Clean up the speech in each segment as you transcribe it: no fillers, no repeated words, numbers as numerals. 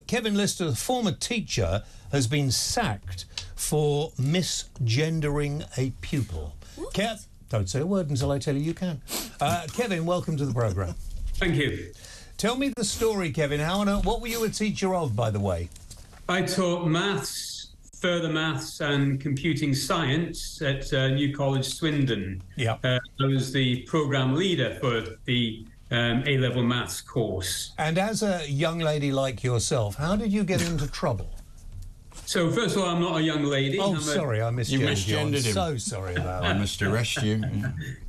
Kevin Lister, the former teacher, has been sacked for misgendering a pupil. Kev, don't say a word until I tell you can. Kevin, welcome to the programme. Thank you. Tell me the story, Kevin. What were you a teacher of, by the way? I taught maths, further maths and computing science at New College Swindon. Yeah. I was the programme leader for the A-level maths course. And as a young lady like yourself, how did you get into trouble? So, first of all, I'm not a young lady. Oh, sorry, I misgendered you. Misgendered him. So sorry about that. I must arrest you.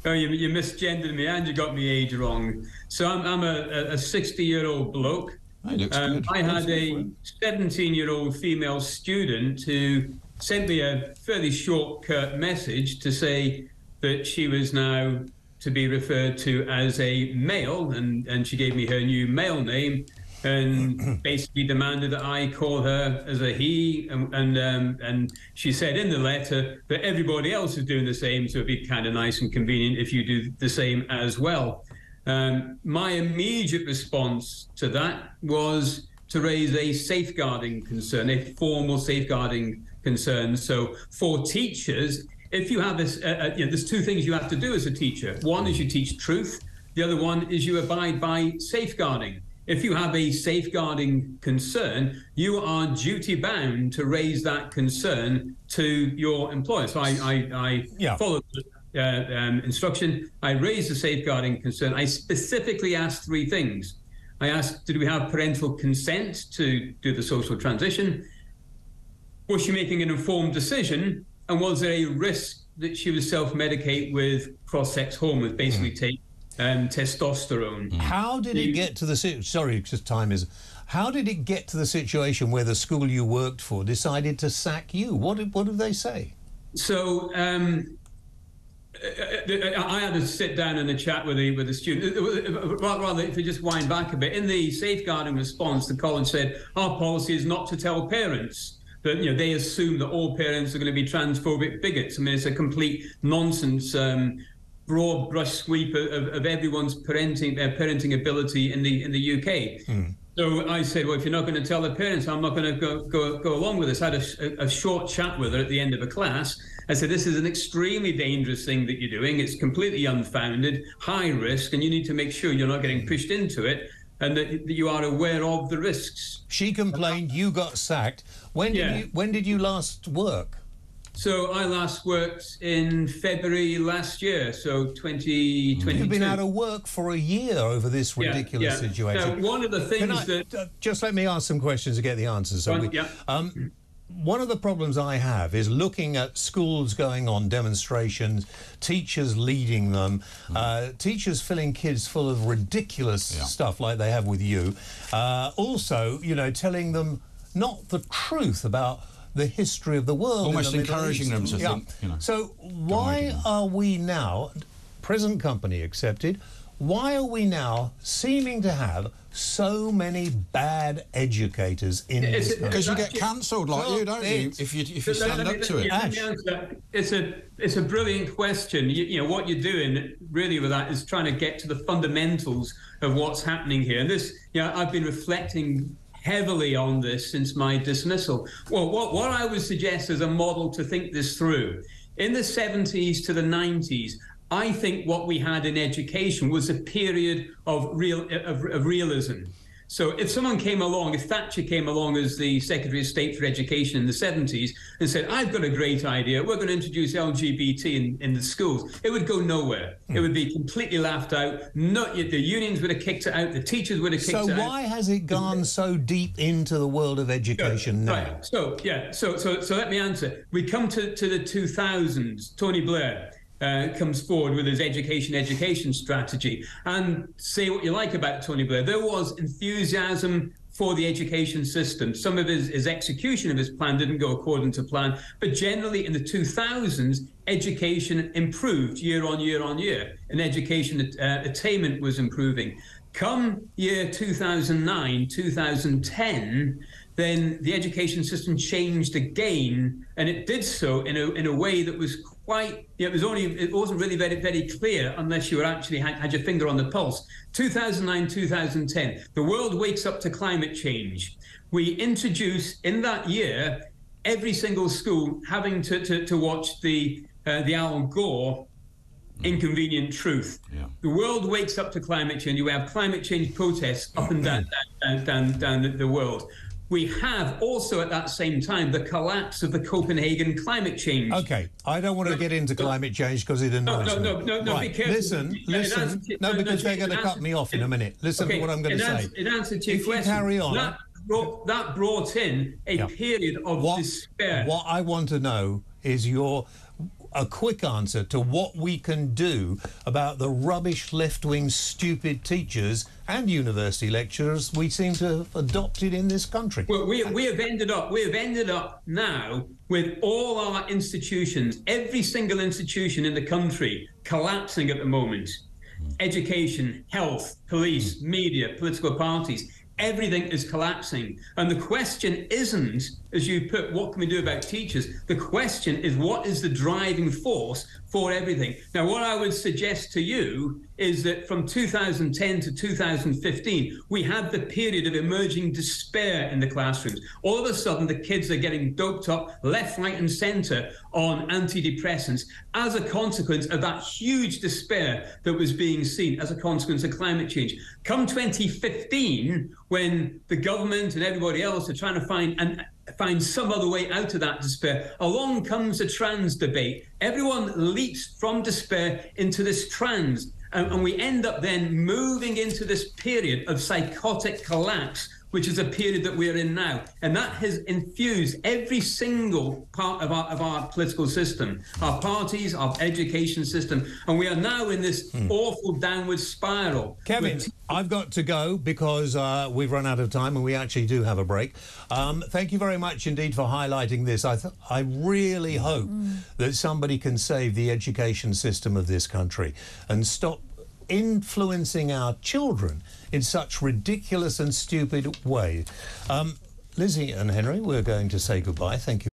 Oh, you misgendered me and you got my age wrong. So I'm a 60-year-old bloke. He looks good. I had a 17-year-old female student who sent me a fairly short, curt message to say that she was now to be referred to as a male, and she gave me her new male name and basically demanded that I call her as a he, and she said in the letter that everybody else is doing the same, so it'd be kind of nice and convenient if you do the same as well. My immediate response to that was to raise a safeguarding concern, a formal safeguarding concern. So for teachers, if you have this, there's two things you have to do as a teacher. One is you teach truth. The other one is you abide by safeguarding. If you have a safeguarding concern, you are duty-bound to raise that concern to your employer. So I followed the instruction. I raised the safeguarding concern. I specifically asked three things. I asked, did we have parental consent to do the social transition? Was she making an informed decision? And was there a risk that she would self-medicate with cross-sex hormones, basically take testosterone? How did it get to the sorry, because time is. How did it get to the situation where the school you worked for decided to sack you? What did they say? So I had to sit down and a chat with the student. Rather, if you just wind back a bit, in the safeguarding response, the college said our policy is not to tell parents. But they assume that all parents are going to be transphobic bigots. I mean, it's a complete nonsense. Broad brush sweep of everyone's parenting ability in the UK. So I said, well, if you're not going to tell the parents, I'm not going to go along with this. I had a short chat with her at the end of a class. I said, this is an extremely dangerous thing that you're doing. It's completely unfounded, high risk, and you need to make sure you're not getting pushed into it and that you are aware of the risks. She complained, you got sacked. When did you last work? So I last worked in February last year, so 2022. You've been out of work for a year over this ridiculous situation. Now, one of the things just let me ask some questions to get the answers. One of the problems I have is looking at schools going on demonstrations, teachers leading them, teachers filling kids full of ridiculous stuff like they have with you. Also, telling them not the truth about the history of the world. Almost encouraging them to think, So why are we now, present company accepted, why are we now seeming to have so many bad educators in this country? Because you get cancelled like you, don't you? If you stand up to it. It's a brilliant question. What you're doing really with that is trying to get to the fundamentals of what's happening here. And this, I've been reflecting heavily on this since my dismissal. Well, what I would suggest as a model to think this through, in the 70s to the 90s, I think what we had in education was a period of realism. So if someone came along, if Thatcher came along as the Secretary of State for Education in the 70s and said, I've got a great idea, we're going to introduce LGBT in the schools, it would go nowhere. It would be completely laughed out. The unions would have kicked it out, the teachers would have kicked it out. So why has it gone so deep into the world of education now? Right. So let me answer. We come to the 2000s, Tony Blair comes forward with his education strategy. And say what you like about Tony Blair, there was enthusiasm for the education system. Some of his execution of his plan didn't go according to plan, but generally in the 2000s, education improved year on year on year, and education attainment was improving. Come year 2009, 2010, then the education system changed again, and it did so in a way that was quite, it wasn't really very, very clear unless you actually had your finger on the pulse. 2009, 2010, the world wakes up to climate change. We introduce in that year every single school having to watch the Al Gore Inconvenient Truth. Yeah. The world wakes up to climate change. We have climate change protests up and down the world. We have also at that same time the collapse of the Copenhagen climate change. Okay, I don't want to get into climate change because it annoys me. No, right. be careful. Listen. No, because they're going to cut me off in a minute. Listen to what I'm going to say. In answer to your question, carry on, that brought in a period of despair. What I want to know is a quick answer to what we can do about the rubbish left-wing stupid teachers and university lecturers we seem to have adopted in this country. Well, we have ended up now with all our institutions, every single institution in the country collapsing at the moment. Education, health, police, media, political parties. Everything is collapsing. And the question isn't, as you put, what can we do about teachers? The question is, what is the driving force for everything? Now, what I would suggest to you is that from 2010 to 2015, we had the period of emerging despair in the classrooms. All of a sudden, the kids are getting doped up left, right and centre on antidepressants as a consequence of that huge despair that was being seen as a consequence of climate change. Come 2015, when the government and everybody else are trying to find some other way out of that despair, along comes the trans debate. Everyone leaps from despair into this trans, and we end up then moving into this period of psychotic collapse, which is a period that we're in now. And that has infused every single part of our political system, our parties, our education system, and we are now in this awful downward spiral. Kevin, I've got to go because we've run out of time and we actually do have a break. Thank you very much indeed for highlighting this. I really hope that somebody can save the education system of this country and stop influencing our children in such ridiculous and stupid way. Lizzie and Henry, we're going to say goodbye. Thank you.